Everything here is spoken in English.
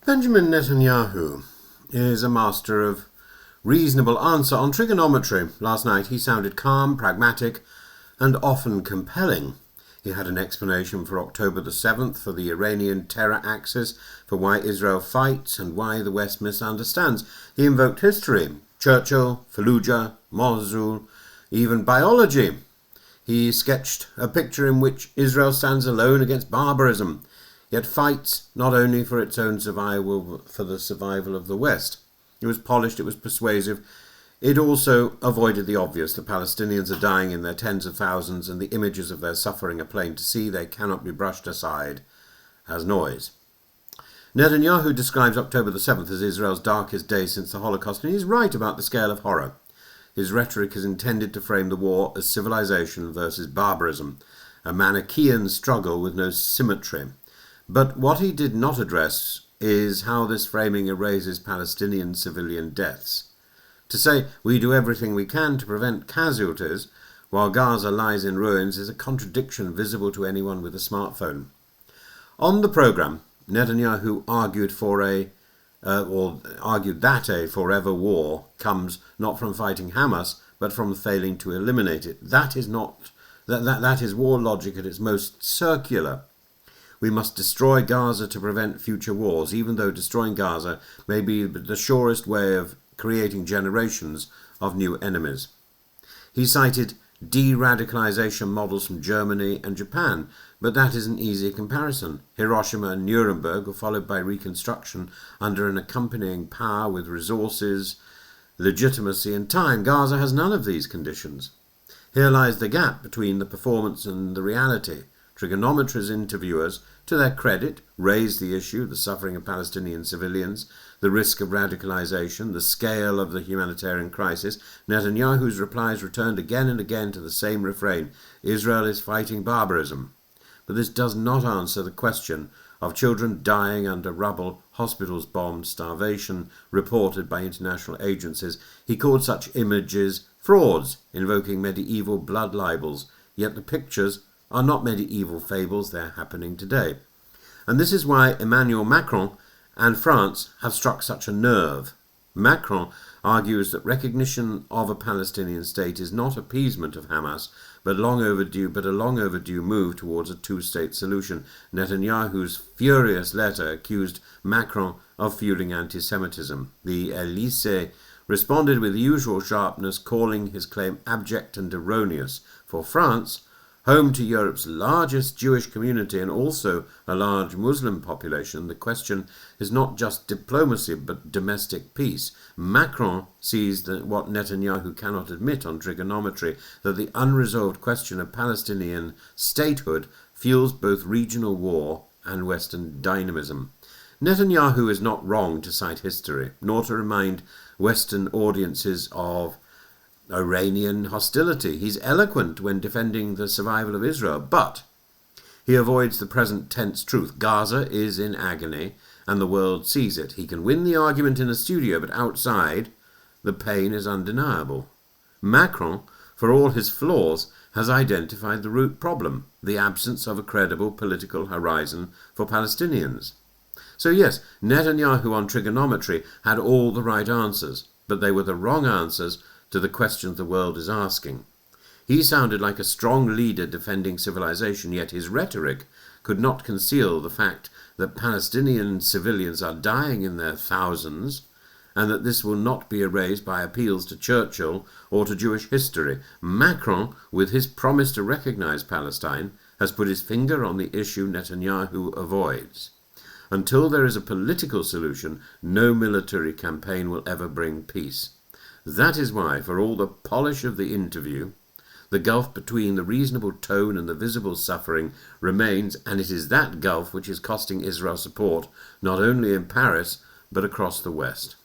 Benjamin Netanyahu is a master of reasonable answer on trigonometry. Last night he sounded calm, pragmatic, and often compelling. He had an explanation for October the 7th, for the Iranian terror axis, for why Israel fights and why the West misunderstands. He invoked history, Churchill, Fallujah, Mosul, even biology. He sketched a picture in which Israel stands alone against barbarism, yet fights not only for its own survival, but for the survival of the West. It was polished, it was persuasive. It also avoided the obvious. The Palestinians are dying in their tens of thousands, and the images of their suffering are plain to see. They cannot be brushed aside as noise. Netanyahu describes October the 7th as Israel's darkest day since the Holocaust, and he's right about the scale of horror. His rhetoric is intended to frame the war as civilization versus barbarism, a Manichaean struggle with no symmetry. But what he did not address is how this framing erases Palestinian civilian deaths. To say we do everything we can to prevent casualties while Gaza lies in ruins is a contradiction visible to anyone with a smartphone. On the programme, Netanyahu argued that a forever war comes not from fighting Hamas, but from failing to eliminate it. That is war logic at its most circular. We must destroy Gaza to prevent future wars, even though destroying Gaza may be the surest way of creating generations of new enemies. He cited de-radicalization models from Germany and Japan, but that is an easy comparison. Hiroshima and Nuremberg were followed by reconstruction under an accompanying power with resources, legitimacy and time. Gaza has none of these conditions. Here lies the gap between the performance and the reality. Triggernometry's interviewers, to their credit, raised the issue, the suffering of Palestinian civilians, the risk of radicalization, the scale of the humanitarian crisis. Netanyahu's replies returned again and again to the same refrain: Israel is fighting barbarism. But this does not answer the question of children dying under rubble, hospitals bombed, starvation reported by international agencies. He called such images frauds, invoking medieval blood libels, yet the pictures are not medieval fables, they're happening today. And this is why Emmanuel Macron and France have struck such a nerve. Macron argues that recognition of a Palestinian state is not appeasement of Hamas, but a long overdue move towards a two-state solution. Netanyahu's furious letter accused Macron of fueling anti-Semitism. The Élysée responded with the usual sharpness, calling his claim abject and erroneous. For France, home to Europe's largest Jewish community and also a large Muslim population, the question is not just diplomacy but domestic peace. Macron sees what Netanyahu cannot admit on trigonometry, that the unresolved question of Palestinian statehood fuels both regional war and Western dynamism. Netanyahu is not wrong to cite history, nor to remind Western audiences of Iranian hostility. He's eloquent when defending the survival of Israel, but he avoids the present tense truth. Gaza is in agony, and the world sees it. He can win the argument in a studio, but outside, the pain is undeniable. Macron, for all his flaws, has identified the root problem, the absence of a credible political horizon for Palestinians. So yes, Netanyahu on trigonometry had all the right answers, but they were the wrong answers to the questions the world is asking. He sounded like a strong leader defending civilization, yet his rhetoric could not conceal the fact that Palestinian civilians are dying in their thousands, and that this will not be erased by appeals to Churchill or to Jewish history. Macron, with his promise to recognize Palestine, has put his finger on the issue Netanyahu avoids. Until there is a political solution, no military campaign will ever bring peace. That is why, for all the polish of the interview, the gulf between the reasonable tone and the visible suffering remains, and it is that gulf which is costing Israel support, not only in Paris, but across the West.